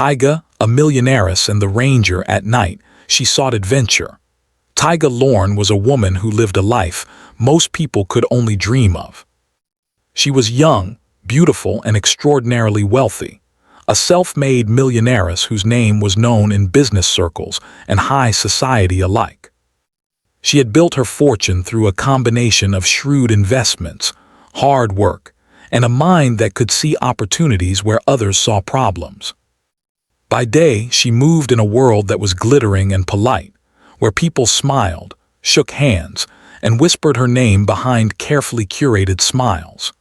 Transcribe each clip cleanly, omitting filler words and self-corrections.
Taiga, a millionairess, and the ranger at night, she sought adventure. Taiga Lorne was a woman who lived a life most people could only dream of. She was young, beautiful, and extraordinarily wealthy, a self-made millionairess whose name was known in business circles and high society alike. She had built her fortune through a combination of shrewd investments, hard work, and a mind that could see opportunities where others saw problems. By day, she moved in a world that was glittering and polite, where people smiled, shook hands, and whispered her name behind carefully curated smiles.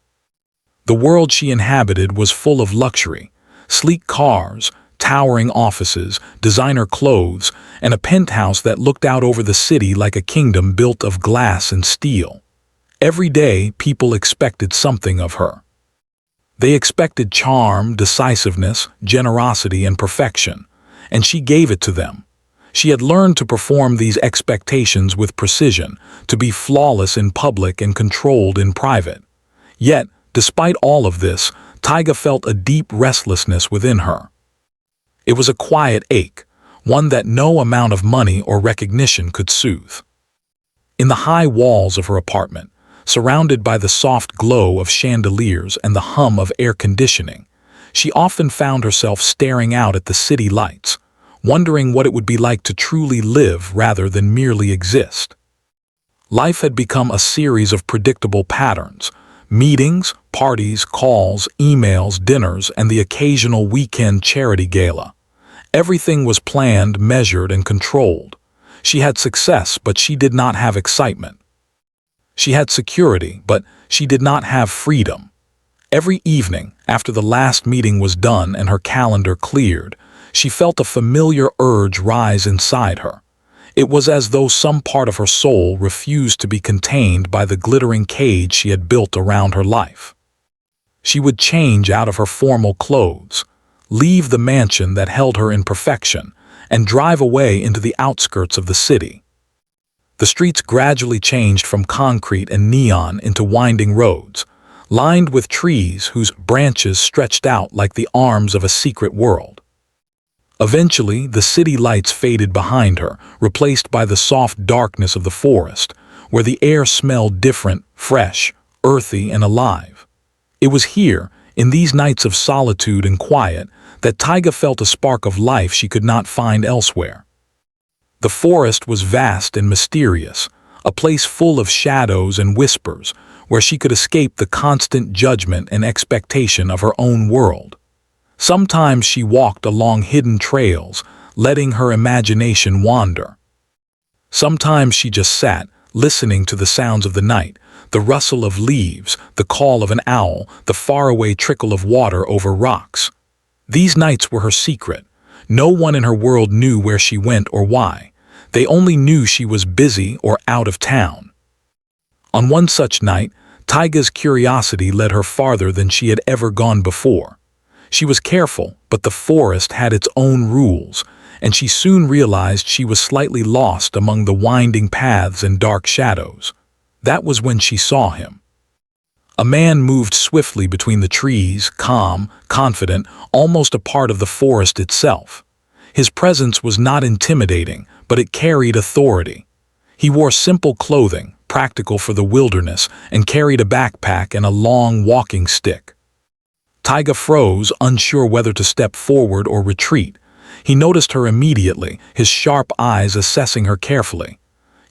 The world she inhabited was full of luxury, sleek cars, towering offices, designer clothes, and a penthouse that looked out over the city like a kingdom built of glass and steel. Every day, people expected something of her. They expected charm, decisiveness, generosity, and perfection, and she gave it to them. She had learned to perform these expectations with precision, to be flawless in public and controlled in private. Yet, despite all of this, Taiga felt a deep restlessness within her. It was a quiet ache, one that no amount of money or recognition could soothe. In the high walls of her apartment, surrounded by the soft glow of chandeliers and the hum of air conditioning, she often found herself staring out at the city lights, wondering what it would be like to truly live rather than merely exist. Life had become a series of predictable patterns: meetings, parties, calls, emails, dinners, and the occasional weekend charity gala. Everything was planned, measured, and controlled. She had success, but she did not have excitement. She had security, but she did not have freedom. Every evening, after the last meeting was done and her calendar cleared, she felt a familiar urge rise inside her. It was as though some part of her soul refused to be contained by the glittering cage she had built around her life. She would change out of her formal clothes, leave the mansion that held her in perfection, and drive away into the outskirts of the city. The streets gradually changed from concrete and neon into winding roads, lined with trees whose branches stretched out like the arms of a secret world. Eventually, the city lights faded behind her, replaced by the soft darkness of the forest, where the air smelled different, fresh, earthy, and alive. It was here, in these nights of solitude and quiet, that Taiga felt a spark of life she could not find elsewhere. The forest was vast and mysterious, a place full of shadows and whispers, where she could escape the constant judgment and expectation of her own world. Sometimes she walked along hidden trails, letting her imagination wander. Sometimes she just sat, listening to the sounds of the night, the rustle of leaves, the call of an owl, the faraway trickle of water over rocks. These nights were her secret. No one in her world knew where she went or why. They only knew she was busy or out of town. On one such night, Taiga's curiosity led her farther than she had ever gone before. She was careful, but the forest had its own rules, and she soon realized she was slightly lost among the winding paths and dark shadows. That was when she saw him. A man moved swiftly between the trees, calm, confident, almost a part of the forest itself. His presence was not intimidating, but it carried authority. He wore simple clothing, practical for the wilderness, and carried a backpack and a long walking stick. Taiga froze, unsure whether to step forward or retreat. He noticed her immediately, his sharp eyes assessing her carefully.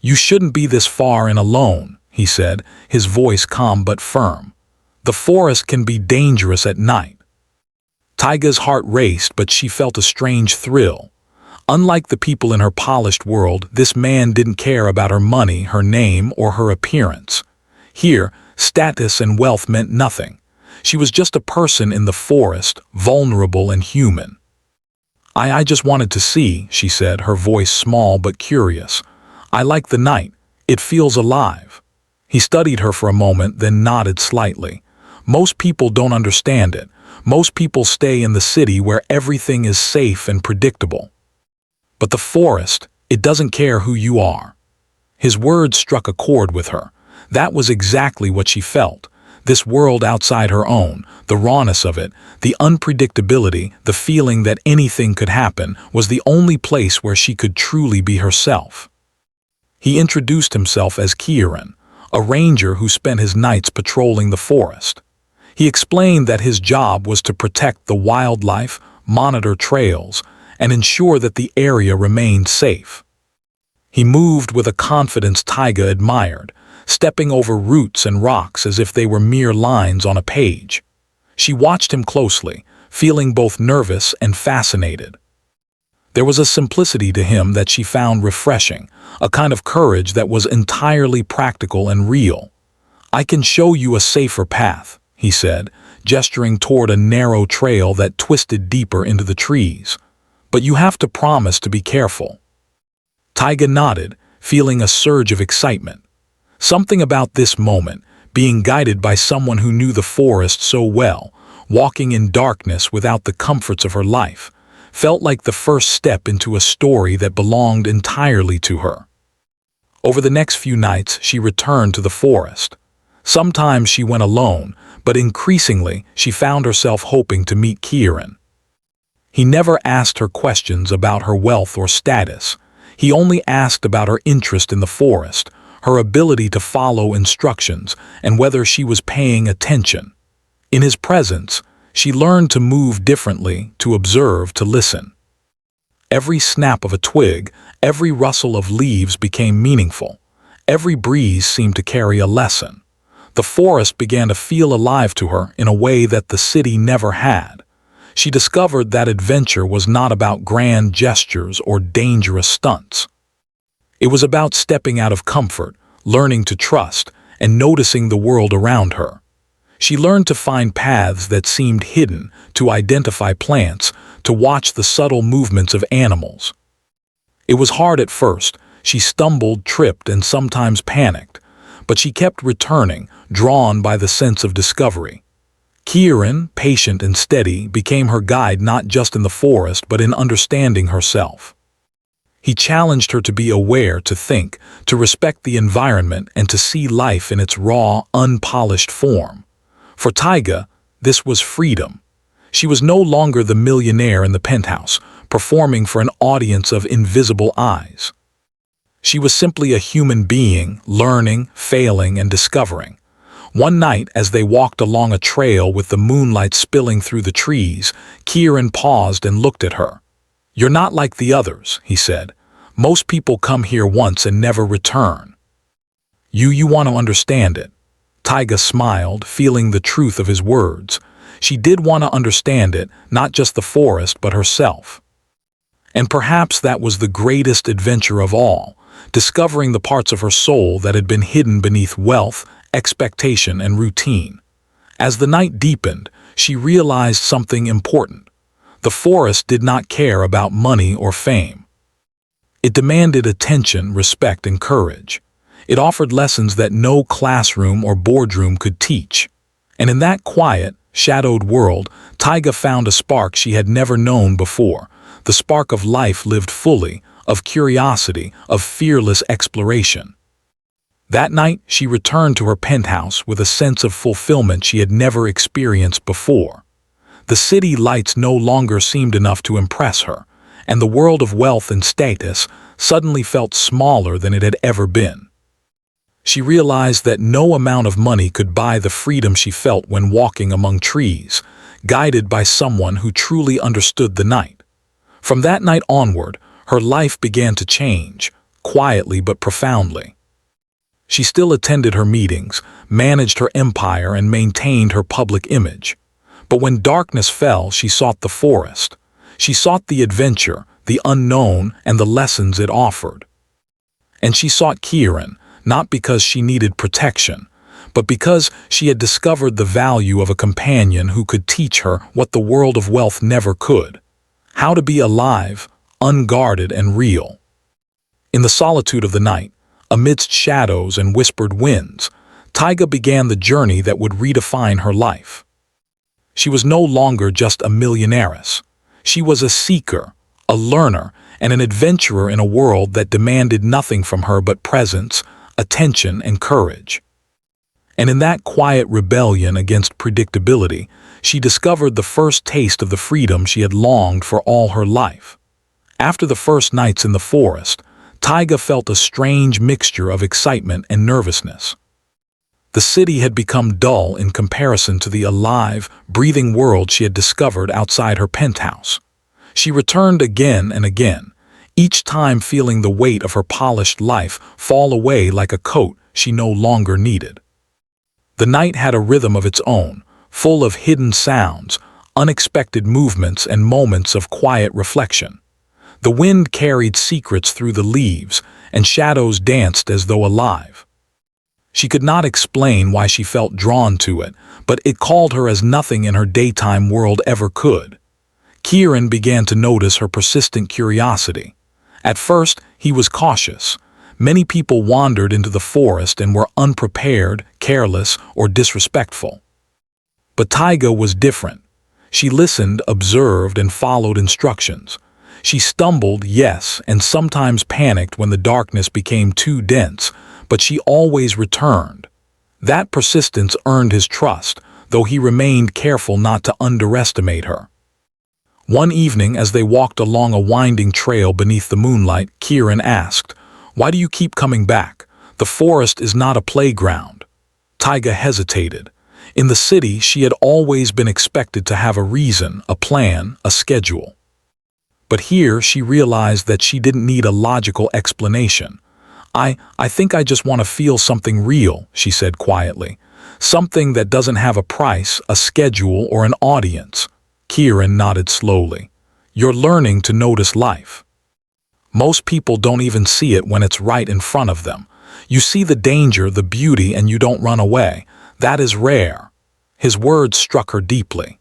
"You shouldn't be this far and alone," he said, his voice calm but firm. "The forest can be dangerous at night." Taiga's heart raced, but she felt a strange thrill. Unlike the people in her polished world, this man didn't care about her money, her name, or her appearance. Here, status and wealth meant nothing. She was just a person in the forest, vulnerable and human. I just wanted to see," she said, her voice small but curious. "I like the night. It feels alive." He studied her for a moment, then nodded slightly. "Most people don't understand it. Most people stay in the city where everything is safe and predictable. But the forest, it doesn't care who you are." His words struck a chord with her. That was exactly what she felt. This world outside her own, the rawness of it, the unpredictability, the feeling that anything could happen, was the only place where she could truly be herself. He introduced himself as Kieran, a ranger who spent his nights patrolling the forest. He explained that his job was to protect the wildlife, monitor trails, and ensure that the area remained safe. He moved with a confidence Taiga admired, stepping over roots and rocks as if they were mere lines on a page. She watched him closely, feeling both nervous and fascinated. There was a simplicity to him that she found refreshing, a kind of courage that was entirely practical and real. "I can show you a safer path," he said, gesturing toward a narrow trail that twisted deeper into the trees. "But you have to promise to be careful." Taiga nodded, feeling a surge of excitement. Something about this moment, being guided by someone who knew the forest so well, walking in darkness without the comforts of her life, felt like the first step into a story that belonged entirely to her. Over the next few nights, she returned to the forest. Sometimes she went alone, but increasingly she found herself hoping to meet Kieran. He never asked her questions about her wealth or status. He only asked about her interest in the forest, her ability to follow instructions, and whether she was paying attention. In his presence, she learned to move differently, to observe, to listen. Every snap of a twig, every rustle of leaves became meaningful. Every breeze seemed to carry a lesson. The forest began to feel alive to her in a way that the city never had. She discovered that adventure was not about grand gestures or dangerous stunts. It was about stepping out of comfort, learning to trust, and noticing the world around her. She learned to find paths that seemed hidden, to identify plants, to watch the subtle movements of animals. It was hard at first. She stumbled, tripped, and sometimes panicked, but she kept returning, drawn by the sense of discovery. Kieran, patient and steady, became her guide not just in the forest but in understanding herself. He challenged her to be aware, to think, to respect the environment, and to see life in its raw, unpolished form. For Taiga, this was freedom. She was no longer the millionaire in the penthouse, performing for an audience of invisible eyes. She was simply a human being, learning, failing, and discovering. One night, as they walked along a trail with the moonlight spilling through the trees, Kieran paused and looked at her. "You're not like the others," he said. "Most people come here once and never return. You want to understand it." Taiga smiled, feeling the truth of his words. She did want to understand it, not just the forest, but herself. And perhaps that was the greatest adventure of all, discovering the parts of her soul that had been hidden beneath wealth, expectation, and routine. As the night deepened, she realized something important. The forest did not care about money or fame. It demanded attention, respect, and courage. It offered lessons that no classroom or boardroom could teach. And in that quiet, shadowed world, Taiga found a spark she had never known before, the spark of life lived fully, of curiosity, of fearless exploration. That night, she returned to her penthouse with a sense of fulfillment she had never experienced before. The city lights no longer seemed enough to impress her, and the world of wealth and status suddenly felt smaller than it had ever been. She realized that no amount of money could buy the freedom she felt when walking among trees, guided by someone who truly understood the night. From that night onward, her life began to change, quietly but profoundly. She still attended her meetings, managed her empire, and maintained her public image. But when darkness fell, she sought the forest. She sought the adventure, the unknown, and the lessons it offered. And she sought Kieran, not because she needed protection, but because she had discovered the value of a companion who could teach her what the world of wealth never could: how to be alive, unguarded, and real. In the solitude of the night, amidst shadows and whispered winds, Taiga began the journey that would redefine her life. She was no longer just a millionairess. She was a seeker, a learner, and an adventurer in a world that demanded nothing from her but presence, attention, and courage. And in that quiet rebellion against predictability, she discovered the first taste of the freedom she had longed for all her life. After the first nights in the forest, Taiga felt a strange mixture of excitement and nervousness. The city had become dull in comparison to the alive, breathing world she had discovered outside her penthouse. She returned again and again, each time feeling the weight of her polished life fall away like a coat she no longer needed. The night had a rhythm of its own, full of hidden sounds, unexpected movements, and moments of quiet reflection. The wind carried secrets through the leaves, and shadows danced as though alive. She could not explain why she felt drawn to it, but it called her as nothing in her daytime world ever could. Kieran began to notice her persistent curiosity. At first, he was cautious. Many people wandered into the forest and were unprepared, careless, or disrespectful. But Taiga was different. She listened, observed, and followed instructions. She stumbled, yes, and sometimes panicked when the darkness became too dense, but she always returned. That persistence earned his trust, though he remained careful not to underestimate her. One evening, as they walked along a winding trail beneath the moonlight, Kieran asked, "Why do you keep coming back? The forest is not a playground." Taiga hesitated. In the city, she had always been expected to have a reason, a plan, a schedule. But here she realized that she didn't need a logical explanation. I think I just want to feel something real," she said quietly. "Something that doesn't have a price, a schedule, or an audience." Kieran nodded slowly. "You're learning to notice life. Most people don't even see it when it's right in front of them. You see the danger, the beauty, and you don't run away. That is rare." His words struck her deeply.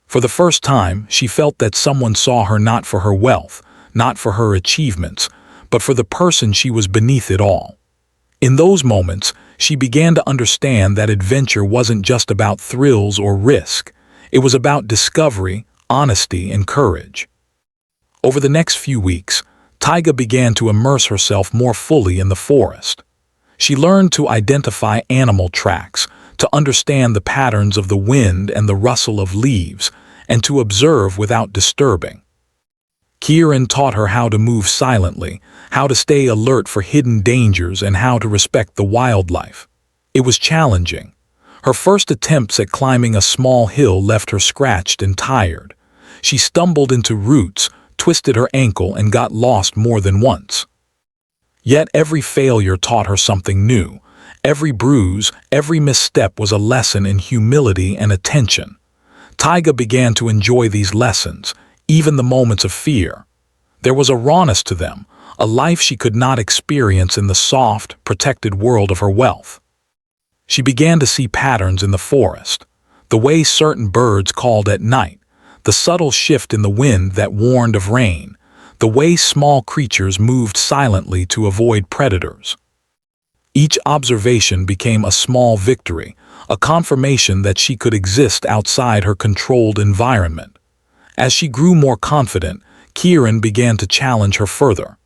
For the first time, she felt that someone saw her not for her wealth, not for her achievements, but for the person she was beneath it all. In those moments, she began to understand that adventure wasn't just about thrills or risk. It was about discovery, honesty, and courage. Over the next few weeks, Taiga began to immerse herself more fully in the forest. She learned to identify animal tracks, to understand the patterns of the wind and the rustle of leaves, and to observe without disturbing. Kieran taught her how to move silently, how to stay alert for hidden dangers, and how to respect the wildlife. It was challenging. Her first attempts at climbing a small hill left her scratched and tired. She stumbled into roots, twisted her ankle, and got lost more than once. Yet every failure taught her something new. Every bruise, every misstep was a lesson in humility and attention. Taiga began to enjoy these lessons, even the moments of fear. There was a rawness to them, a life she could not experience in the soft, protected world of her wealth. She began to see patterns in the forest, the way certain birds called at night, the subtle shift in the wind that warned of rain, the way small creatures moved silently to avoid predators. Each observation became a small victory, a confirmation that she could exist outside her controlled environment. As she grew more confident, Kieran began to challenge her further.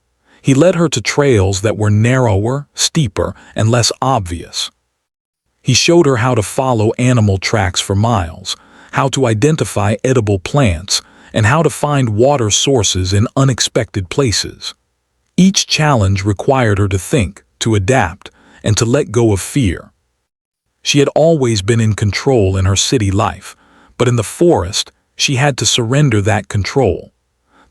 He led her to trails that were narrower, steeper, and less obvious. He showed her how to follow animal tracks for miles, how to identify edible plants, and how to find water sources in unexpected places. Each challenge required her to think, to adapt, and to let go of fear. She had always been in control in her city life, but in the forest, she had to surrender that control.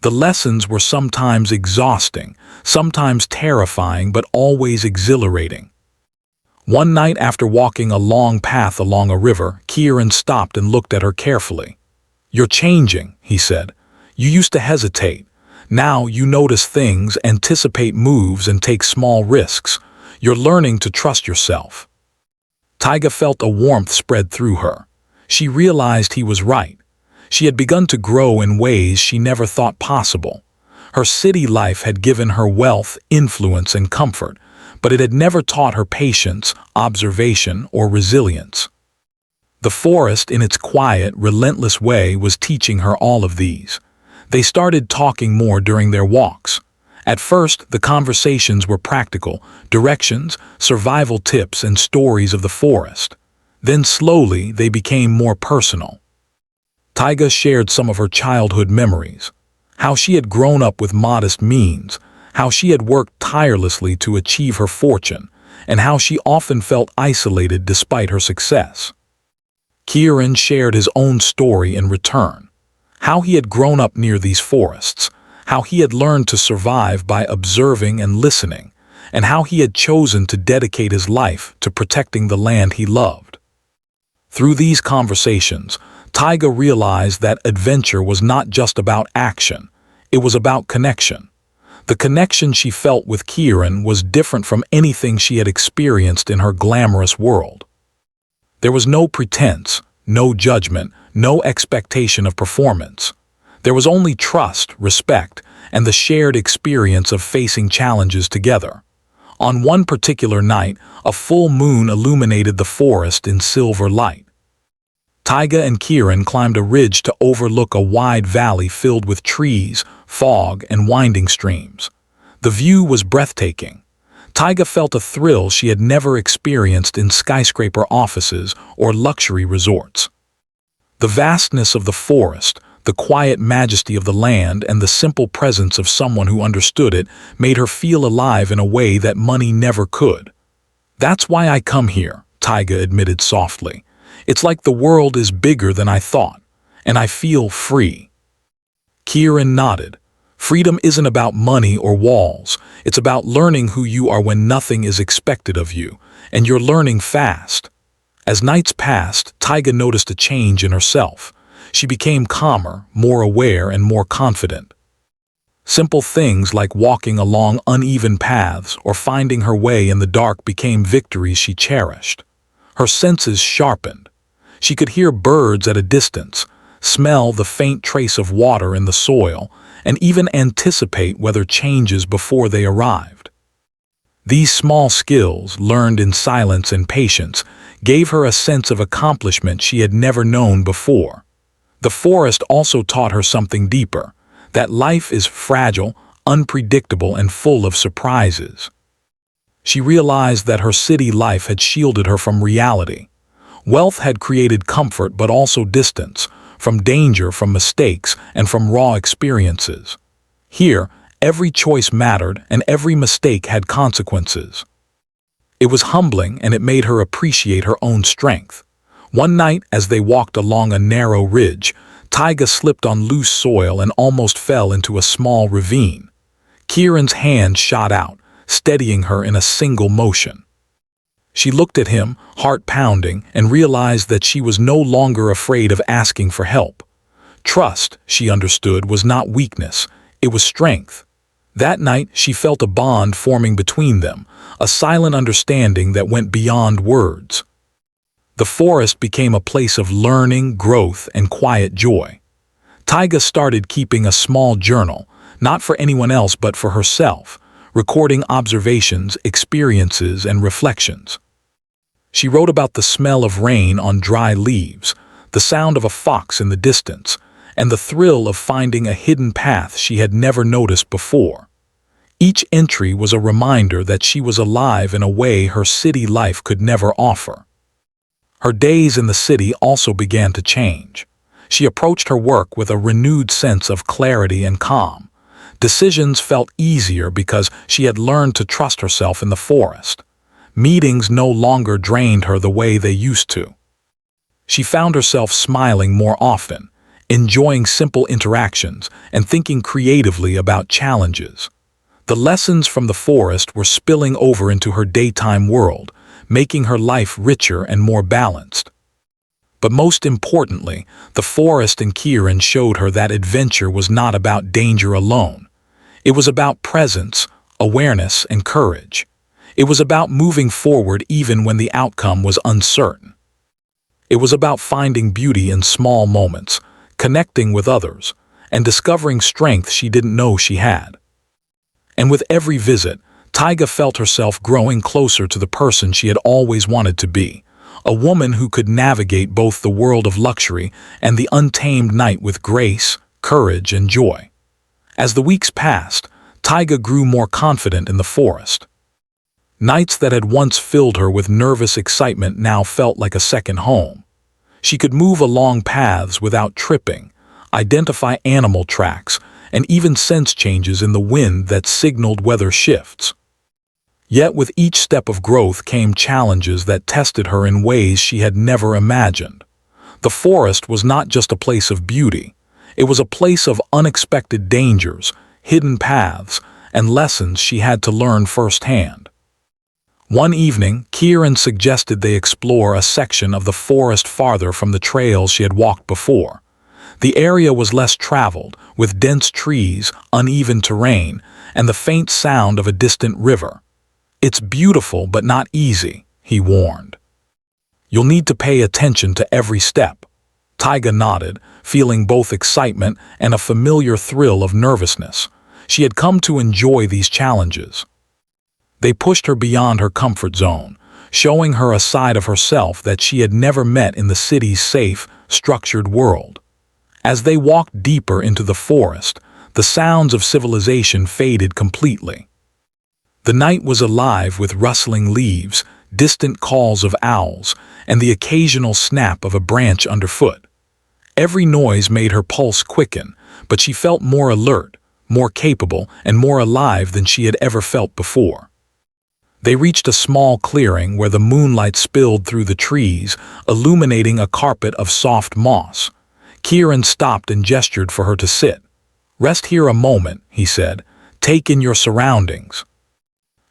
The lessons were sometimes exhausting, sometimes terrifying, but always exhilarating. One night after walking a long path along a river, Kieran stopped and looked at her carefully. "You're changing," he said. "You used to hesitate. Now you notice things, anticipate moves, and take small risks. You're learning to trust yourself." Taiga felt a warmth spread through her. She realized he was right. She had begun to grow in ways she never thought possible. Her city life had given her wealth, influence, and comfort, but it had never taught her patience, observation, or resilience. The forest, in its quiet, relentless way, was teaching her all of these. They started talking more during their walks. At first, the conversations were practical, directions, survival tips, and stories of the forest. Then slowly, they became more personal. Taiga shared some of her childhood memories, how she had grown up with modest means, how she had worked tirelessly to achieve her fortune, and how she often felt isolated despite her success. Kieran shared his own story in return, how he had grown up near these forests, how he had learned to survive by observing and listening, and how he had chosen to dedicate his life to protecting the land he loved. Through these conversations, Taiga realized that adventure was not just about action, it was about connection. The connection she felt with Kieran was different from anything she had experienced in her glamorous world. There was no pretense, no judgment, no expectation of performance. There was only trust, respect, and the shared experience of facing challenges together. On one particular night, a full moon illuminated the forest in silver light. Taiga and Kieran climbed a ridge to overlook a wide valley filled with trees, fog, and winding streams. The view was breathtaking. Taiga felt a thrill she had never experienced in skyscraper offices or luxury resorts. The vastness of the forest, the quiet majesty of the land, and the simple presence of someone who understood it made her feel alive in a way that money never could. "That's why I come here," Taiga admitted softly. "It's like the world is bigger than I thought, and I feel free." Kieran nodded. Freedom isn't about money or walls. It's about learning who you are when nothing is expected of you, and you're learning fast. As nights passed, Taiga noticed a change in herself. She became calmer, more aware, and more confident. Simple things like walking along uneven paths or finding her way in the dark became victories she cherished. Her senses sharpened. She could hear birds at a distance, smell the faint trace of water in the soil, and even anticipate weather changes before they arrived. These small skills, learned in silence and patience, gave her a sense of accomplishment she had never known before. The forest also taught her something deeper, that life is fragile, unpredictable, and full of surprises. She realized that her city life had shielded her from reality. Wealth had created comfort but also distance, from danger, from mistakes, and from raw experiences. Here, every choice mattered and every mistake had consequences. It was humbling, and it made her appreciate her own strength. One night, as they walked along a narrow ridge, Taiga slipped on loose soil and almost fell into a small ravine. Kieran's hand shot out, steadying her in a single motion. She looked at him, heart pounding, and realized that she was no longer afraid of asking for help. Trust, she understood, was not weakness, it was strength. That night, she felt a bond forming between them, a silent understanding that went beyond words. The forest became a place of learning, growth, and quiet joy. Taiga started keeping a small journal, not for anyone else but for herself, recording observations, experiences, and reflections. She wrote about the smell of rain on dry leaves, the sound of a fox in the distance, and the thrill of finding a hidden path she had never noticed before. Each entry was a reminder that she was alive in a way her city life could never offer. Her days in the city also began to change. She approached her work with a renewed sense of clarity and calm. Decisions felt easier because she had learned to trust herself in the forest. Meetings no longer drained her the way they used to. She found herself smiling more often, enjoying simple interactions, and thinking creatively about challenges. The lessons from the forest were spilling over into her daytime world, making her life richer and more balanced. But most importantly, the forest and Kieran showed her that adventure was not about danger alone. It was about presence, awareness, and courage. It was about moving forward even when the outcome was uncertain. It was about finding beauty in small moments, connecting with others, and discovering strength she didn't know she had. And with every visit, Taiga felt herself growing closer to the person she had always wanted to be, a woman who could navigate both the world of luxury and the untamed night with grace, courage, and joy. As the weeks passed, Taiga grew more confident in the forest. Nights that had once filled her with nervous excitement now felt like a second home. She could move along paths without tripping, identify animal tracks, and even sense changes in the wind that signaled weather shifts. Yet with each step of growth came challenges that tested her in ways she had never imagined. The forest was not just a place of beauty. It was a place of unexpected dangers, hidden paths, and lessons she had to learn firsthand. One evening, Kieran suggested they explore a section of the forest farther from the trails she had walked before. The area was less traveled, with dense trees, uneven terrain, and the faint sound of a distant river. "It's beautiful but not easy," he warned. "You'll need to pay attention to every step." Taiga nodded, feeling both excitement and a familiar thrill of nervousness. She had come to enjoy these challenges. They pushed her beyond her comfort zone, showing her a side of herself that she had never met in the city's safe, structured world. As they walked deeper into the forest, the sounds of civilization faded completely. The night was alive with rustling leaves, distant calls of owls, and the occasional snap of a branch underfoot. Every noise made her pulse quicken, but she felt more alert, more capable, and more alive than she had ever felt before. They reached a small clearing where the moonlight spilled through the trees, illuminating a carpet of soft moss. Kieran stopped and gestured for her to sit. "Rest here a moment," he said. "Take in your surroundings.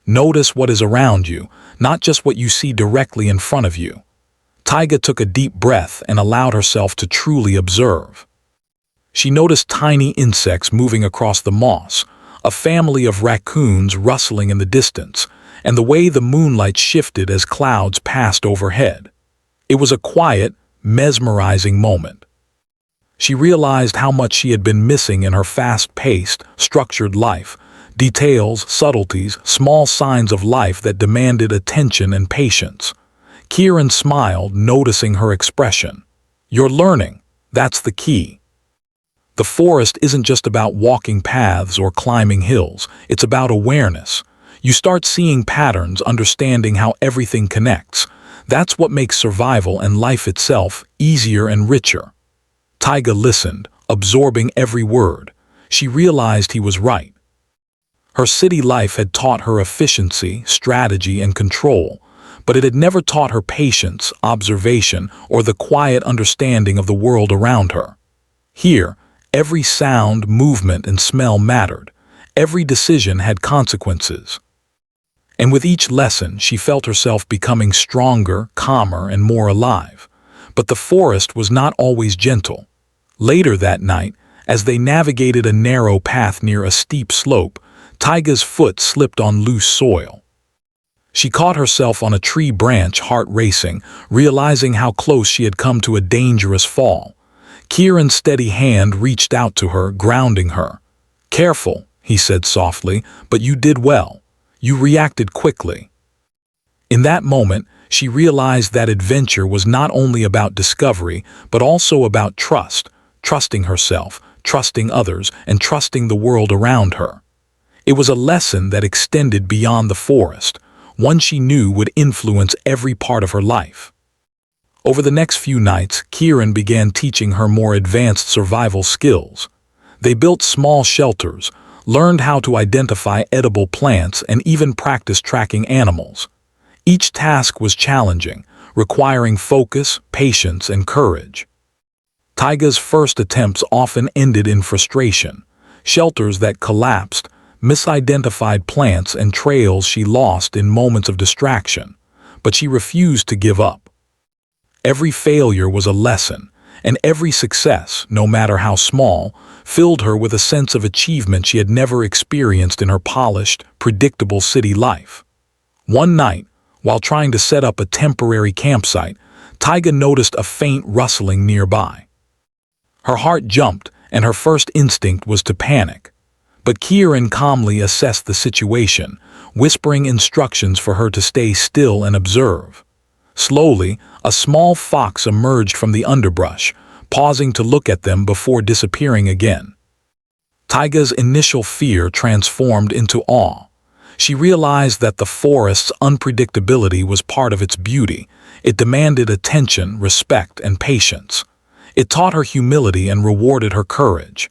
Notice what is around you, not just what you see directly in front of you." Taiga took a deep breath and allowed herself to truly observe. She noticed tiny insects moving across the moss, a family of raccoons rustling in the distance, and the way the moonlight shifted as clouds passed overhead. It was a quiet, mesmerizing moment. She realized how much she had been missing in her fast-paced, structured life. Details, subtleties, small signs of life that demanded attention and patience. Kieran smiled, noticing her expression. "You're learning. That's the key. The forest isn't just about walking paths or climbing hills. It's about awareness. You start seeing patterns, understanding how everything connects. That's what makes survival and life itself easier and richer." Taiga listened, absorbing every word. She realized he was right. Her city life had taught her efficiency, strategy, and control, but it had never taught her patience, observation, or the quiet understanding of the world around her. Here, every sound, movement, and smell mattered. Every decision had consequences. And with each lesson, she felt herself becoming stronger, calmer, and more alive. But the forest was not always gentle. Later that night, as they navigated a narrow path near a steep slope, Taiga's foot slipped on loose soil. She caught herself on a tree branch, heart racing, realizing how close she had come to a dangerous fall. Kieran's steady hand reached out to her, grounding her. "Careful," he said softly, "but you did well. You reacted quickly." In that moment, she realized that adventure was not only about discovery, but also about trust, trusting herself, trusting others, and trusting the world around her. It was a lesson that extended beyond the forest, one she knew would influence every part of her life. Over the next few nights, Kieran began teaching her more advanced survival skills. They built small shelters, learned how to identify edible plants, and even practiced tracking animals. Each task was challenging, requiring focus, patience, and courage. Taiga's first attempts often ended in frustration. Shelters that collapsed, misidentified plants, and trails she lost in moments of distraction, but she refused to give up. Every failure was a lesson, and every success, no matter how small, filled her with a sense of achievement she had never experienced in her polished, predictable city life. One night, while trying to set up a temporary campsite, Taiga noticed a faint rustling nearby. Her heart jumped, and her first instinct was to panic. But Kieran calmly assessed the situation, whispering instructions for her to stay still and observe. Slowly, a small fox emerged from the underbrush, pausing to look at them before disappearing again. Taiga's initial fear transformed into awe. She realized that the forest's unpredictability was part of its beauty. It demanded attention, respect, and patience. It taught her humility and rewarded her courage.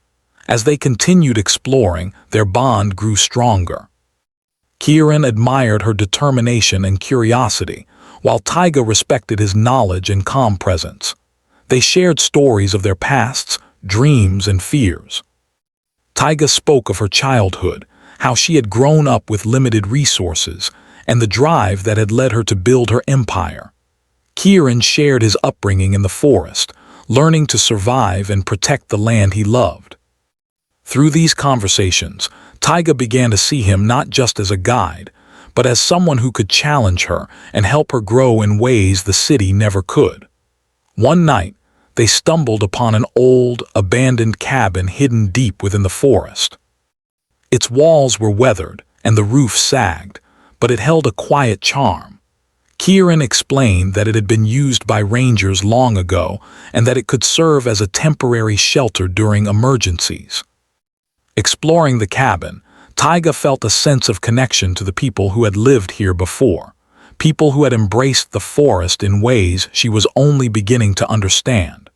As they continued exploring, their bond grew stronger. Kieran admired her determination and curiosity, while Taiga respected his knowledge and calm presence. They shared stories of their pasts, dreams, and fears. Taiga spoke of her childhood, how she had grown up with limited resources, and the drive that had led her to build her empire. Kieran shared his upbringing in the forest, learning to survive and protect the land he loved. Through these conversations, Taiga began to see him not just as a guide, but as someone who could challenge her and help her grow in ways the city never could. One night, they stumbled upon an old, abandoned cabin hidden deep within the forest. Its walls were weathered and the roof sagged, but it held a quiet charm. Kieran explained that it had been used by rangers long ago and that it could serve as a temporary shelter during emergencies. Exploring the cabin, Taiga felt a sense of connection to the people who had lived here before, people who had embraced the forest in ways she was only beginning to understand.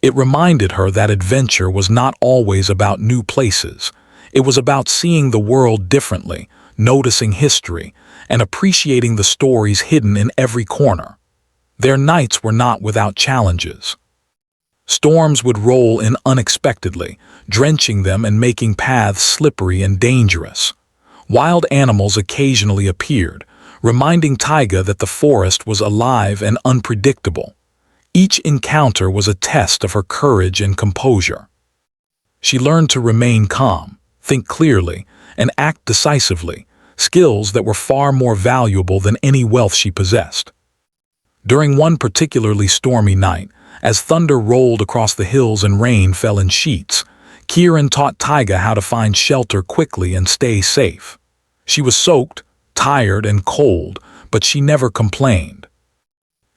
It reminded her that adventure was not always about new places. It was about seeing the world differently, noticing history, and appreciating the stories hidden in every corner. Their nights were not without challenges. Storms would roll in unexpectedly, drenching them and making paths slippery and dangerous. Wild animals occasionally appeared, reminding Taiga that the forest was alive and unpredictable. Each encounter was a test of her courage and composure. She learned to remain calm, think clearly, and act decisively, skills that were far more valuable than any wealth she possessed. During one particularly stormy night, as thunder rolled across the hills and rain fell in sheets, Kieran taught Taiga how to find shelter quickly and stay safe. She was soaked, tired, and cold, but she never complained.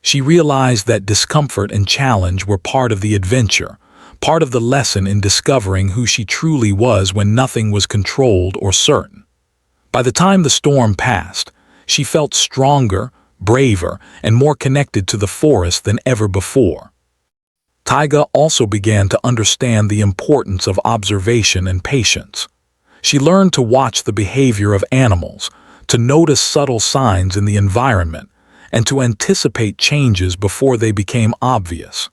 She realized that discomfort and challenge were part of the adventure, part of the lesson in discovering who she truly was when nothing was controlled or certain. By the time the storm passed, she felt stronger, braver, and more connected to the forest than ever before. Taiga also began to understand the importance of observation and patience. She learned to watch the behavior of animals, to notice subtle signs in the environment, and to anticipate changes before they became obvious.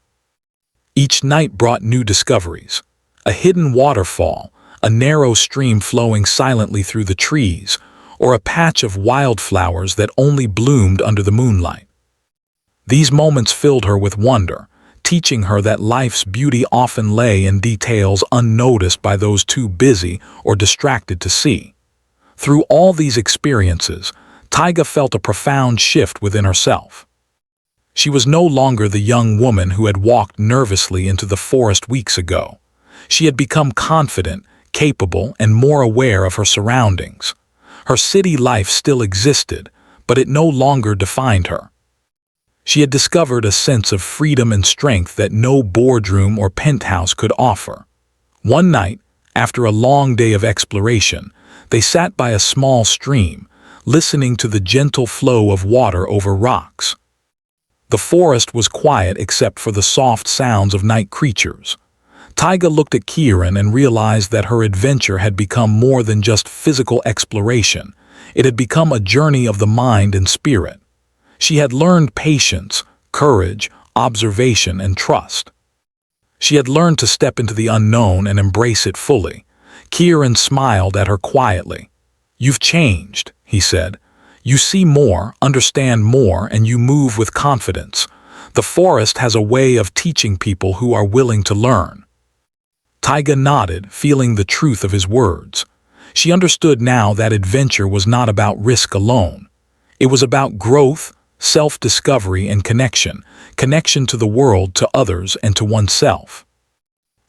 Each night brought new discoveries: a hidden waterfall, a narrow stream flowing silently through the trees, or a patch of wildflowers that only bloomed under the moonlight. These moments filled her with wonder, teaching her that life's beauty often lay in details unnoticed by those too busy or distracted to see. Through all these experiences, Taiga felt a profound shift within herself. She was no longer the young woman who had walked nervously into the forest weeks ago. She had become confident, capable, and more aware of her surroundings. Her city life still existed, but it no longer defined her. She had discovered a sense of freedom and strength that no boardroom or penthouse could offer. One night, after a long day of exploration, they sat by a small stream, listening to the gentle flow of water over rocks. The forest was quiet except for the soft sounds of night creatures. Taiga looked at Kieran and realized that her adventure had become more than just physical exploration. It had become a journey of the mind and spirit. She had learned patience, courage, observation, and trust. She had learned to step into the unknown and embrace it fully. Kieran smiled at her quietly. "You've changed," he said. "You see more, understand more, and you move with confidence. The forest has a way of teaching people who are willing to learn." Taiga nodded, feeling the truth of his words. She understood now that adventure was not about risk alone. It was about growth, self-discovery, and connection to the world, to others, and to oneself.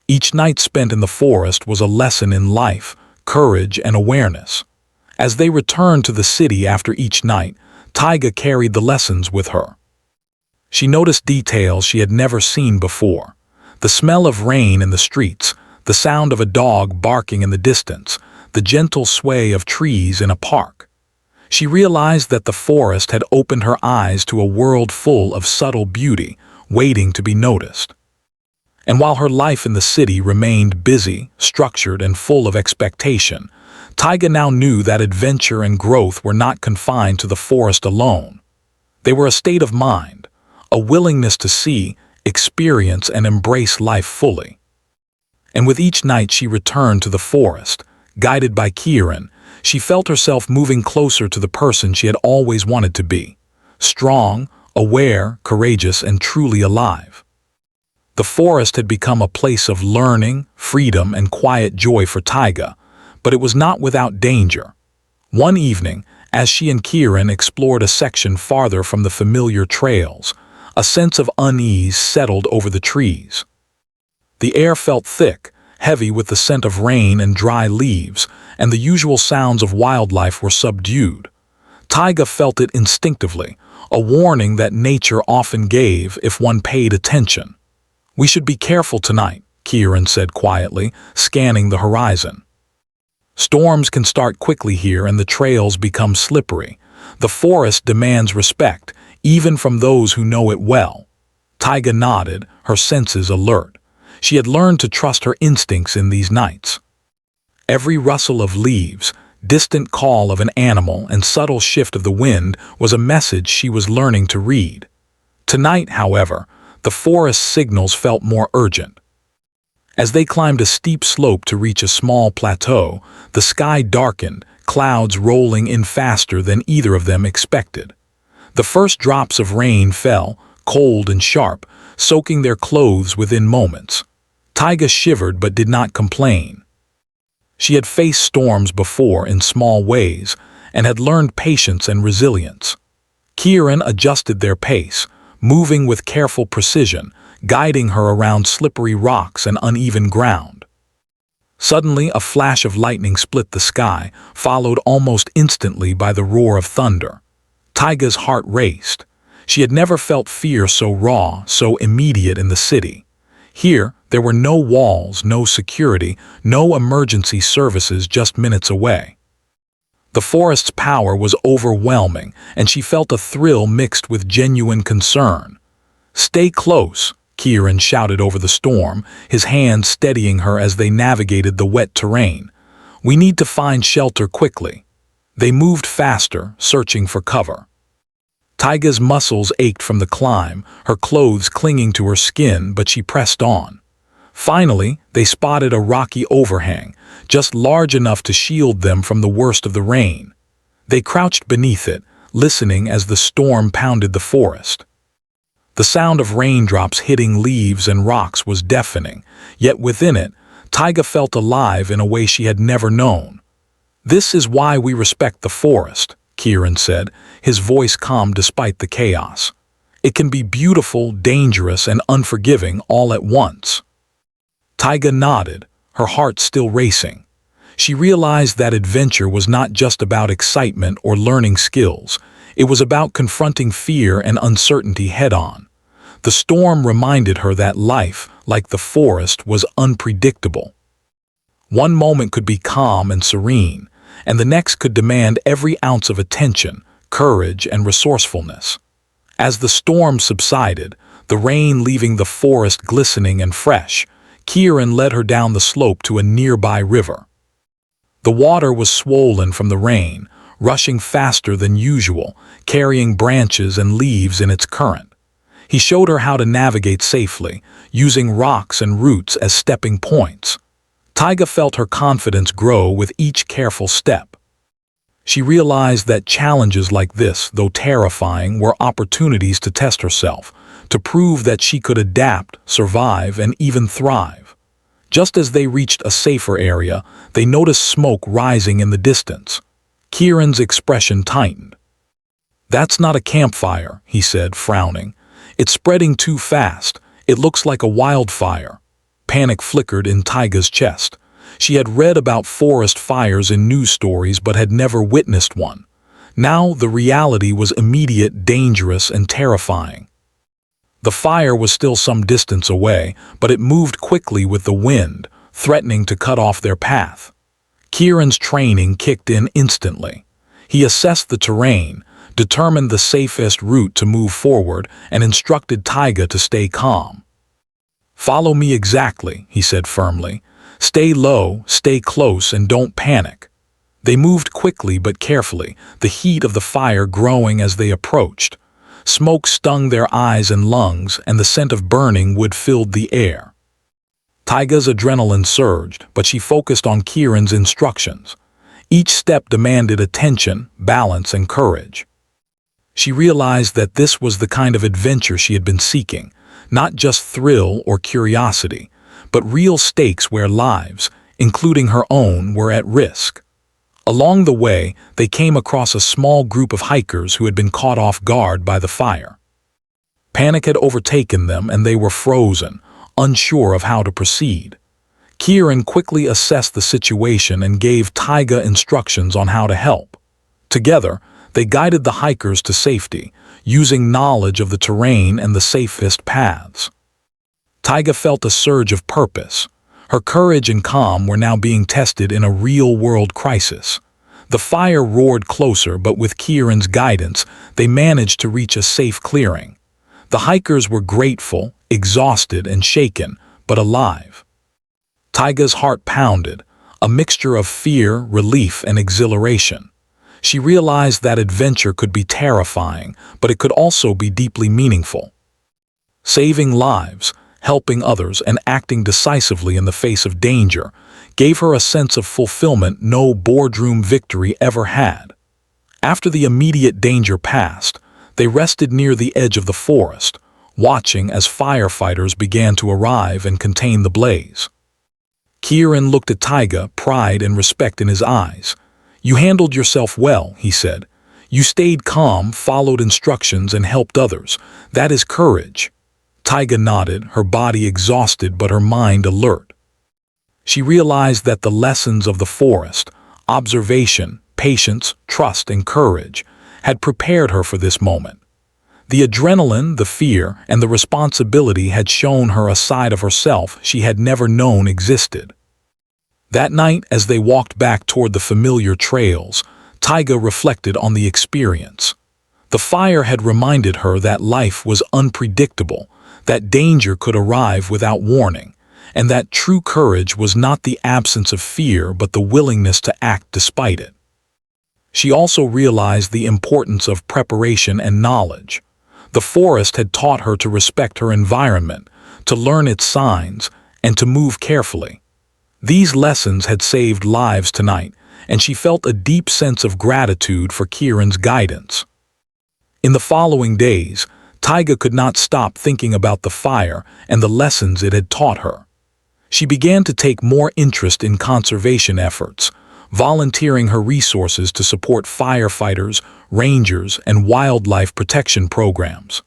Each night spent in the forest was a lesson in life, courage, and awareness. As they returned to the city after each night, Taiga carried the lessons with her. She noticed details she had never seen before: the smell of rain in the streets, the sound of a dog barking in the distance, the gentle sway of trees in a park. She realized that the forest had opened her eyes to a world full of subtle beauty, waiting to be noticed. And while her life in the city remained busy, structured, and full of expectation, Taiga now knew that adventure and growth were not confined to the forest alone. They were a state of mind, a willingness to see, experience, and embrace life fully. And with each night she returned to the forest, guided by Kieran, she felt herself moving closer to the person she had always wanted to be: strong, aware, courageous, and truly alive. The forest had become a place of learning, freedom, and quiet joy for Taiga, but it was not without danger. One evening, as she and Kieran explored a section farther from the familiar trails, a sense of unease settled over the trees. The air felt thick, heavy with the scent of rain and dry leaves, and the usual sounds of wildlife were subdued. Taiga felt it instinctively, a warning that nature often gave if one paid attention. "We should be careful tonight," Kieran said quietly, scanning the horizon. "Storms can start quickly here and the trails become slippery. The forest demands respect, even from those who know it well." Taiga nodded, her senses alert. She had learned to trust her instincts in these nights. Every rustle of leaves, distant call of an animal, and subtle shift of the wind was a message she was learning to read. Tonight, however, the forest signals felt more urgent. As they climbed a steep slope to reach a small plateau, the sky darkened, clouds rolling in faster than either of them expected. The first drops of rain fell, cold and sharp, soaking their clothes within moments. Taiga shivered but did not complain. She had faced storms before in small ways and had learned patience and resilience. Kieran adjusted their pace, moving with careful precision, guiding her around slippery rocks and uneven ground. Suddenly, a flash of lightning split the sky, followed almost instantly by the roar of thunder. Taiga's heart raced. She had never felt fear so raw, so immediate in the city. Here, there were no walls, no security, no emergency services just minutes away. The forest's power was overwhelming, and she felt a thrill mixed with genuine concern. "Stay close," Kieran shouted over the storm, his hand steadying her as they navigated the wet terrain. "We need to find shelter quickly." They moved faster, searching for cover. Taiga's muscles ached from the climb, her clothes clinging to her skin, but she pressed on. Finally, they spotted a rocky overhang, just large enough to shield them from the worst of the rain. They crouched beneath it, listening as the storm pounded the forest. The sound of raindrops hitting leaves and rocks was deafening, yet within it, Taiga felt alive in a way she had never known. "This is why we respect the forest," Kieran said, his voice calm despite the chaos. "It can be beautiful, dangerous, and unforgiving all at once." Taiga nodded, her heart still racing. She realized that adventure was not just about excitement or learning skills. It was about confronting fear and uncertainty head-on. The storm reminded her that life, like the forest, was unpredictable. One moment could be calm and serene, and the next could demand every ounce of attention, courage, and resourcefulness. As the storm subsided, the rain leaving the forest glistening and fresh, Kieran led her down the slope to a nearby river. The water was swollen from the rain, rushing faster than usual, carrying branches and leaves in its current. He showed her how to navigate safely, using rocks and roots as stepping points. Taiga felt her confidence grow with each careful step. She realized that challenges like this, though terrifying, were opportunities to test herself, to prove that she could adapt, survive, and even thrive. Just as they reached a safer area, they noticed smoke rising in the distance. Kieran's expression tightened. "That's not a campfire," he said, frowning. "It's spreading too fast. It looks like a wildfire." Panic flickered in Taiga's chest. She had read about forest fires in news stories but had never witnessed one. Now the reality was immediate, dangerous, and terrifying. The fire was still some distance away, but it moved quickly with the wind, threatening to cut off their path. Kieran's training kicked in instantly. He assessed the terrain, determined the safest route to move forward, and instructed Taiga to stay calm. "Follow me exactly," he said firmly. "Stay low, stay close, and don't panic." They moved quickly but carefully, the heat of the fire growing as they approached. Smoke stung their eyes and lungs, and the scent of burning wood filled the air. Taiga's adrenaline surged, but she focused on Kieran's instructions. Each step demanded attention, balance, and courage. She realized that this was the kind of adventure she had been seeking, not just thrill or curiosity, but real stakes where lives, including her own, were at risk. Along the way, they came across a small group of hikers who had been caught off guard by the fire. Panic had overtaken them and they were frozen, unsure of how to proceed. Kieran quickly assessed the situation and gave Taiga instructions on how to help. Together, they guided the hikers to safety, using knowledge of the terrain and the safest paths. Taiga felt a surge of purpose. Her courage and calm were now being tested in a real-world crisis. The fire roared closer, but with Kieran's guidance, they managed to reach a safe clearing. The hikers were grateful, exhausted, and shaken, but alive. Taiga's heart pounded, a mixture of fear, relief, and exhilaration. She realized that adventure could be terrifying, but it could also be deeply meaningful. Saving lives, helping others, and acting decisively in the face of danger gave her a sense of fulfillment no boardroom victory ever had. After the immediate danger passed, they rested near the edge of the forest, watching as firefighters began to arrive and contain the blaze. Kieran looked at Taiga, pride and respect in his eyes. "You handled yourself well," he said. "You stayed calm, followed instructions, and helped others. That is courage." Taiga nodded, her body exhausted but her mind alert. She realized that the lessons of the forest, observation, patience, trust, and courage, had prepared her for this moment. The adrenaline, the fear, and the responsibility had shown her a side of herself she had never known existed. That night, as they walked back toward the familiar trails, Taiga reflected on the experience. The fire had reminded her that life was unpredictable, that danger could arrive without warning, and that true courage was not the absence of fear but the willingness to act despite it. She also realized the importance of preparation and knowledge. The forest had taught her to respect her environment, to learn its signs, and to move carefully. These lessons had saved lives tonight, and she felt a deep sense of gratitude for Kieran's guidance. In the following days, Taiga could not stop thinking about the fire and the lessons it had taught her. She began to take more interest in conservation efforts, volunteering her resources to support firefighters, rangers, and wildlife protection programs.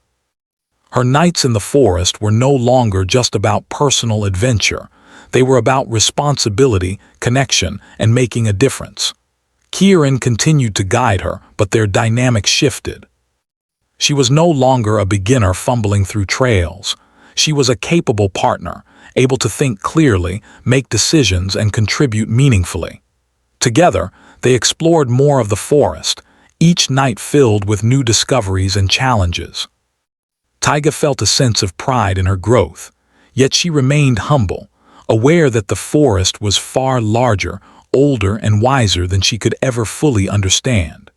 Her nights in the forest were no longer just about personal adventure. They were about responsibility, connection, and making a difference. Kieran continued to guide her, but their dynamic shifted. She was no longer a beginner fumbling through trails. She was a capable partner, able to think clearly, make decisions, and contribute meaningfully. Together, they explored more of the forest, each night filled with new discoveries and challenges. Taiga felt a sense of pride in her growth, yet she remained humble, aware that the forest was far larger, older, and wiser than she could ever fully understand.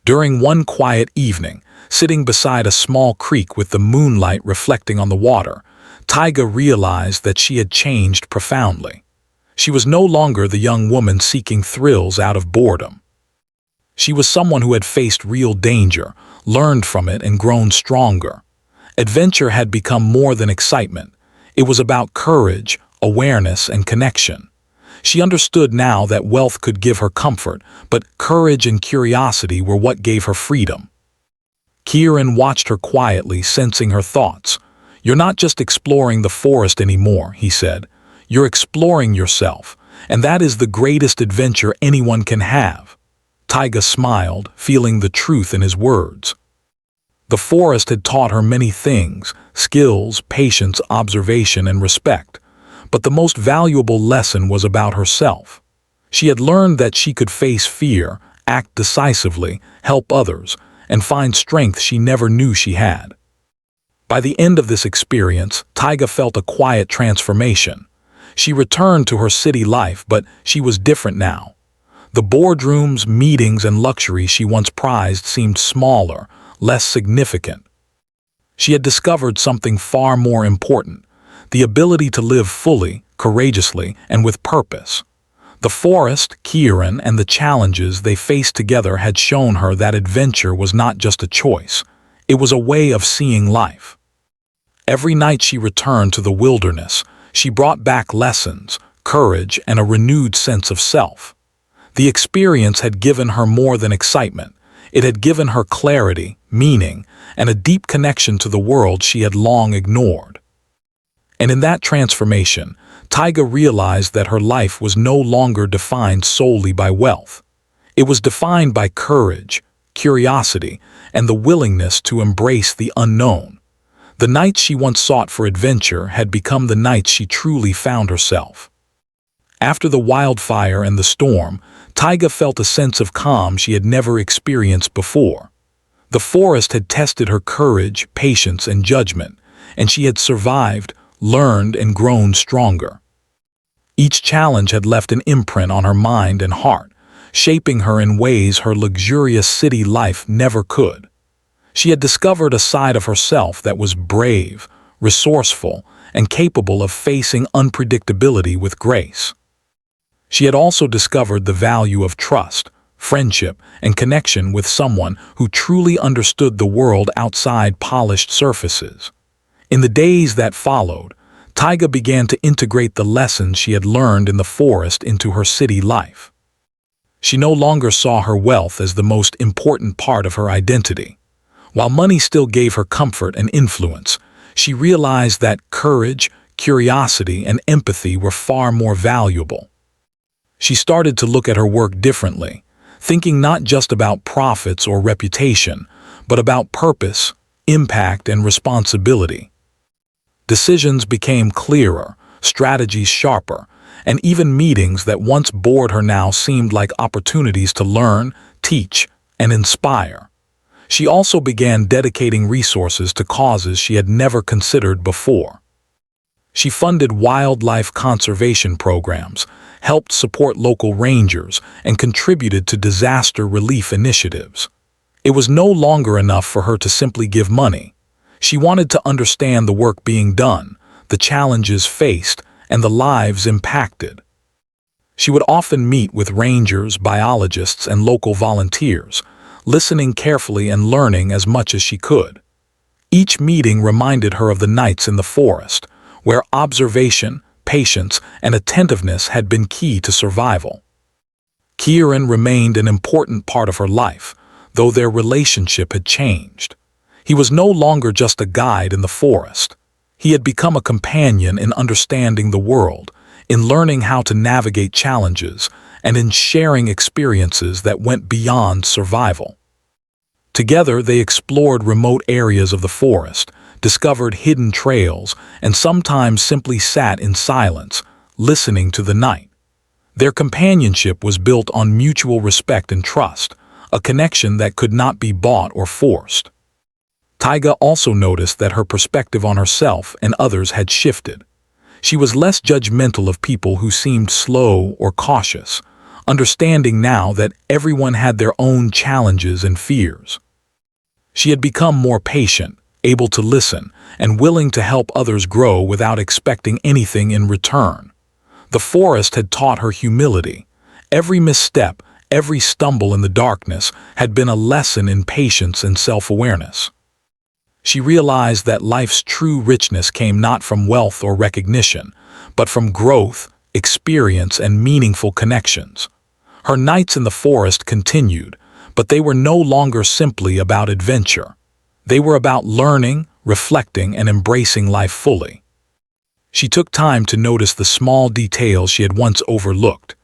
During one quiet evening, sitting beside a small creek with the moonlight reflecting on the water, Taiga realized that she had changed profoundly. She was no longer the young woman seeking thrills out of boredom. She was someone who had faced real danger, learned from it, and grown stronger. Adventure had become more than excitement. It was about courage, awareness, and connection. She understood now that wealth could give her comfort, but courage and curiosity were what gave her freedom. Kieran watched her quietly, sensing her thoughts. "You're not just exploring the forest anymore," he said. "You're exploring yourself, and that is the greatest adventure anyone can have." Taiga smiled, feeling the truth in his words. The forest had taught her many things: skills, patience, observation, and respect. But the most valuable lesson was about herself. She had learned that she could face fear, act decisively, help others, and find strength she never knew she had. By the end of this experience, Taiga felt a quiet transformation. She returned to her city life, but she was different now. The boardrooms, meetings, and luxury she once prized seemed smaller, less significant. She had discovered something far more important: the ability to live fully, courageously, and with purpose. The forest, Kieran, and the challenges they faced together had shown her that adventure was not just a choice. It was a way of seeing life. Every night she returned to the wilderness, she brought back lessons, courage, and a renewed sense of self. The experience had given her more than excitement. It had given her clarity, meaning, and a deep connection to the world she had long ignored. And in that transformation, Taiga realized that her life was no longer defined solely by wealth. It was defined by courage, curiosity, and the willingness to embrace the unknown. The nights she once sought for adventure had become the nights she truly found herself. After the wildfire and the storm, Taiga felt a sense of calm she had never experienced before. The forest had tested her courage, patience, and judgment, and she had survived, learned, and grown stronger. Each challenge had left an imprint on her mind and heart, shaping her in ways her luxurious city life never could. She had discovered a side of herself that was brave, resourceful, and capable of facing unpredictability with grace. She had also discovered the value of trust, friendship, and connection with someone who truly understood the world outside polished surfaces. In the days that followed, Taiga began to integrate the lessons she had learned in the forest into her city life. She no longer saw her wealth as the most important part of her identity. While money still gave her comfort and influence, she realized that courage, curiosity, and empathy were far more valuable. She started to look at her work differently, thinking not just about profits or reputation, but about purpose, impact, and responsibility. Decisions became clearer, strategies sharper, and even meetings that once bored her now seemed like opportunities to learn, teach, and inspire. She also began dedicating resources to causes she had never considered before. She funded wildlife conservation programs, helped support local rangers, and contributed to disaster relief initiatives. It was no longer enough for her to simply give money. She wanted to understand the work being done, the challenges faced, and the lives impacted. She would often meet with rangers, biologists, and local volunteers, listening carefully and learning as much as she could. Each meeting reminded her of the nights in the forest, where observation, patience, and attentiveness had been key to survival. Kieran remained an important part of her life, though their relationship had changed. He was no longer just a guide in the forest. He had become a companion in understanding the world, in learning how to navigate challenges, and in sharing experiences that went beyond survival. Together, they explored remote areas of the forest, discovered hidden trails, and sometimes simply sat in silence, listening to the night. Their companionship was built on mutual respect and trust, a connection that could not be bought or forced. Taiga also noticed that her perspective on herself and others had shifted. She was less judgmental of people who seemed slow or cautious, understanding now that everyone had their own challenges and fears. She had become more patient, able to listen, and willing to help others grow without expecting anything in return. The forest had taught her humility. Every misstep, every stumble in the darkness had been a lesson in patience and self-awareness. She realized that life's true richness came not from wealth or recognition, but from growth, experience, and meaningful connections. Her nights in the forest continued, but they were no longer simply about adventure. They were about learning, reflecting, and embracing life fully. She took time to notice the small details she had once overlooked: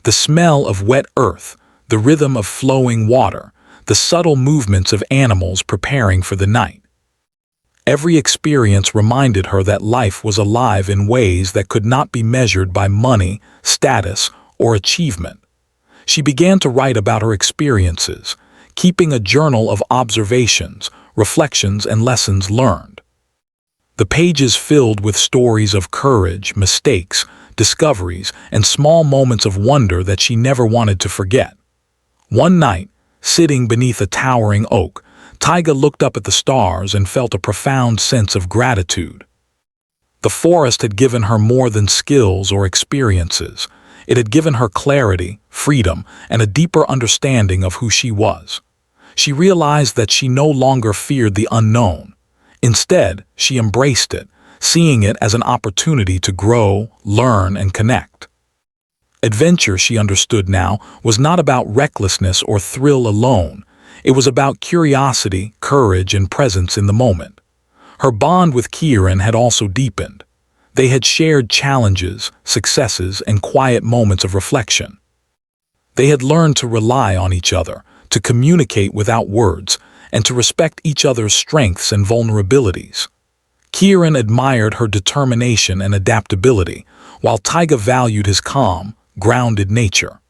the smell of wet earth, the rhythm of flowing water, the subtle movements of animals preparing for the night. Every experience reminded her that life was alive in ways that could not be measured by money, status, or achievement. She began to write about her experiences, keeping a journal of observations, reflections, and lessons learned. The pages filled with stories of courage, mistakes, discoveries, and small moments of wonder that she never wanted to forget. One night, sitting beneath a towering oak, Taiga looked up at the stars and felt a profound sense of gratitude. The forest had given her more than skills or experiences. It had given her clarity, freedom, and a deeper understanding of who she was. She realized that she no longer feared the unknown. Instead, she embraced it, seeing it as an opportunity to grow, learn, and connect. Adventure, she understood now, was not about recklessness or thrill alone. It was about curiosity, courage, and presence in the moment. Her bond with Kieran had also deepened. They had shared challenges, successes, and quiet moments of reflection. They had learned to rely on each other, to communicate without words, and to respect each other's strengths and vulnerabilities. Kieran admired her determination and adaptability, while Taiga valued his calm, grounded nature.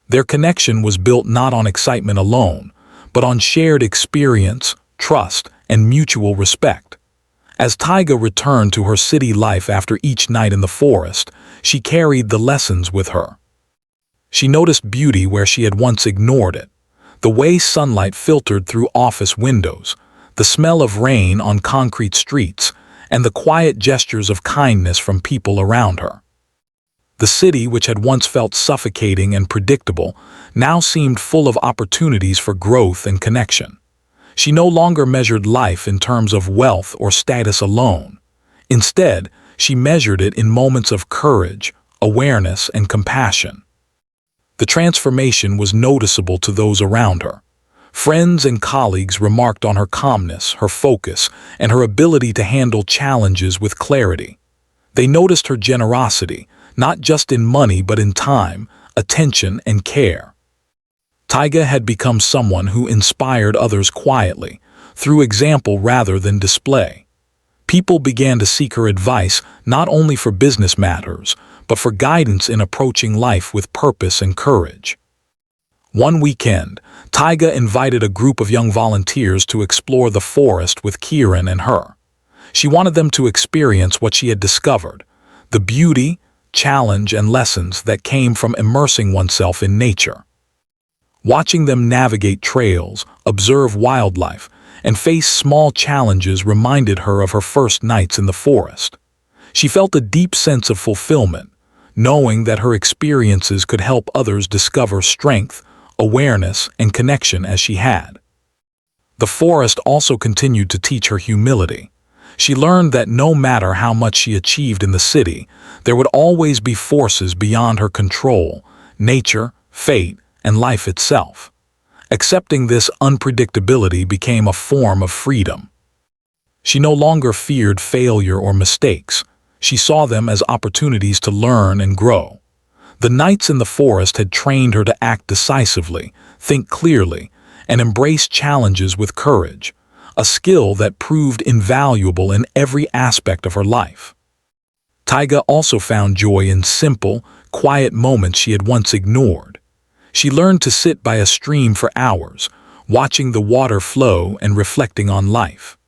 Their connection was built not on excitement alone, but on shared experience, trust, and mutual respect. As Taiga returned to her city life after each night in the forest, she carried the lessons with her. She noticed beauty where she had once ignored it, the way sunlight filtered through office windows, the smell of rain on concrete streets, and the quiet gestures of kindness from people around her. The city, which had once felt suffocating and predictable, now seemed full of opportunities for growth and connection. She no longer measured life in terms of wealth or status alone. Instead, she measured it in moments of courage, awareness, and compassion. The transformation was noticeable to those around her. Friends and colleagues remarked on her calmness, her focus, and her ability to handle challenges with clarity. They noticed her generosity, not just in money but in time, attention, and care. Taiga had become someone who inspired others quietly, through example rather than display. People began to seek her advice not only for business matters, but for guidance in approaching life with purpose and courage. One weekend, Taiga invited a group of young volunteers to explore the forest with Kieran and her. She wanted them to experience what she had discovered, the beauty, challenge, and lessons that came from immersing oneself in nature. Watching them navigate trails, observe wildlife, and face small challenges reminded her of her first nights in the forest. She felt a deep sense of fulfillment, knowing that her experiences could help others discover strength, awareness, and connection as she had. The forest also continued to teach her humility. She learned that no matter how much she achieved in the city, there would always be forces beyond her control, nature, fate, and life itself. Accepting this unpredictability became a form of freedom. She no longer feared failure or mistakes. She saw them as opportunities to learn and grow. The nights in the forest had trained her to act decisively, think clearly, and embrace challenges with courage, a skill that proved invaluable in every aspect of her life. Taiga also found joy in simple, quiet moments she had once ignored. She learned to sit by a stream for hours, watching the water flow and reflecting on life.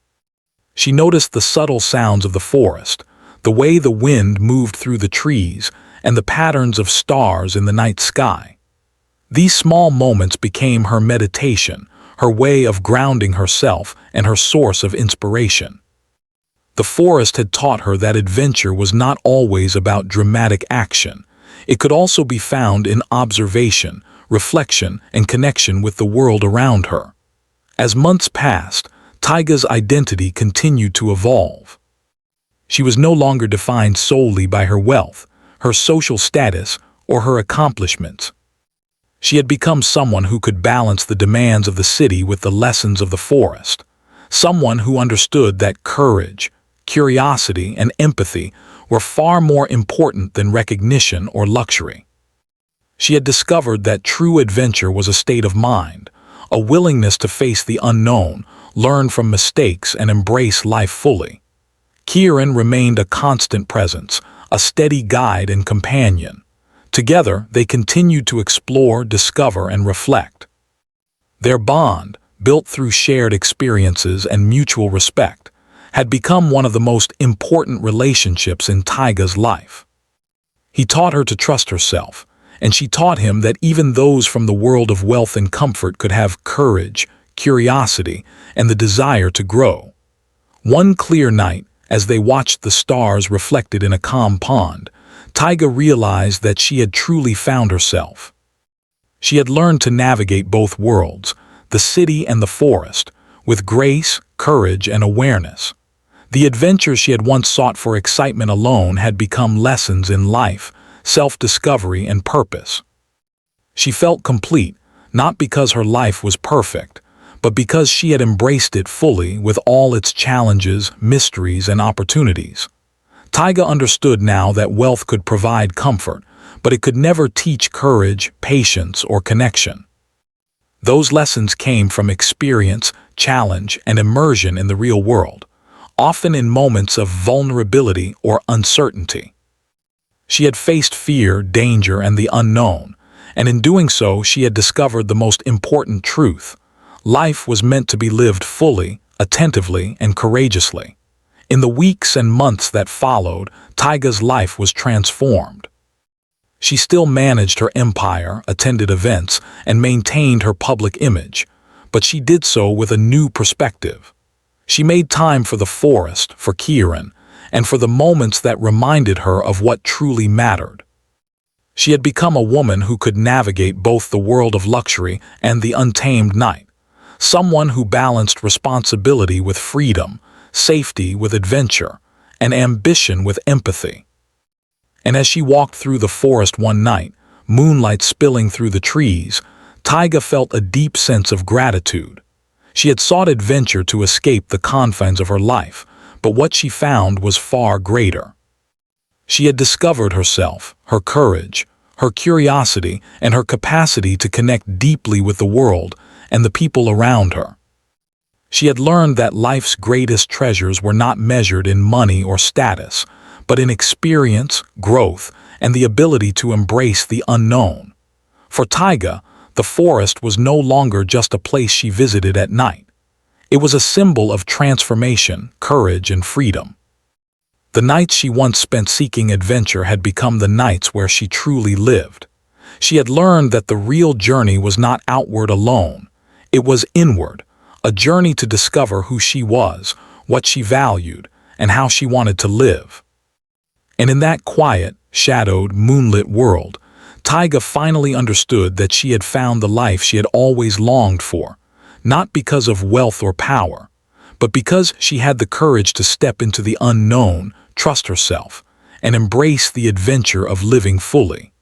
She noticed the subtle sounds of the forest, the way the wind moved through the trees, and the patterns of stars in the night sky. These small moments became her meditation, her way of grounding herself and her source of inspiration. The forest had taught her that adventure was not always about dramatic action. It could also be found in observation, reflection, and connection with the world around her. As months passed, Taiga's identity continued to evolve. She was no longer defined solely by her wealth, her social status, or her accomplishments. She had become someone who could balance the demands of the city with the lessons of the forest, someone who understood that courage, curiosity, and empathy were far more important than recognition or luxury. She had discovered that true adventure was a state of mind, a willingness to face the unknown, learn from mistakes, and embrace life fully. Kieran remained a constant presence, a steady guide and companion. Together, they continued to explore, discover, and reflect. Their bond, built through shared experiences and mutual respect, had become one of the most important relationships in Taiga's life. He taught her to trust herself, and she taught him that even those from the world of wealth and comfort could have courage, curiosity, and the desire to grow. One clear night, as they watched the stars reflected in a calm pond, Taiga realized that she had truly found herself. She had learned to navigate both worlds, the city and the forest, with grace, courage, and awareness. The adventures she had once sought for excitement alone had become lessons in life, self-discovery, and purpose. She felt complete, not because her life was perfect, but because she had embraced it fully with all its challenges, mysteries, and opportunities. Taiga understood now that wealth could provide comfort, but it could never teach courage, patience, or connection. Those lessons came from experience, challenge, and immersion in the real world, often in moments of vulnerability or uncertainty. She had faced fear, danger, and the unknown, and in doing so she had discovered the most important truth. Life was meant to be lived fully, attentively, and courageously. In the weeks and months that followed, Taiga's life was transformed. She still managed her empire, attended events, and maintained her public image, but she did so with a new perspective. She made time for the forest, for Kieran, and for the moments that reminded her of what truly mattered. She had become a woman who could navigate both the world of luxury and the untamed night, someone who balanced responsibility with freedom, safety with adventure, and ambition with empathy. And as she walked through the forest one night, moonlight spilling through the trees, Taiga felt a deep sense of gratitude. She had sought adventure to escape the confines of her life, but what she found was far greater. She had discovered herself, her courage, her curiosity, and her capacity to connect deeply with the world and the people around her. She had learned that life's greatest treasures were not measured in money or status, but in experience, growth, and the ability to embrace the unknown. For Taiga, the forest was no longer just a place she visited at night. It was a symbol of transformation, courage, and freedom. The nights she once spent seeking adventure had become the nights where she truly lived. She had learned that the real journey was not outward alone. It was inward, a journey to discover who she was, what she valued, and how she wanted to live. And in that quiet, shadowed, moonlit world, Taiga finally understood that she had found the life she had always longed for, not because of wealth or power, but because she had the courage to step into the unknown, trust herself, and embrace the adventure of living fully.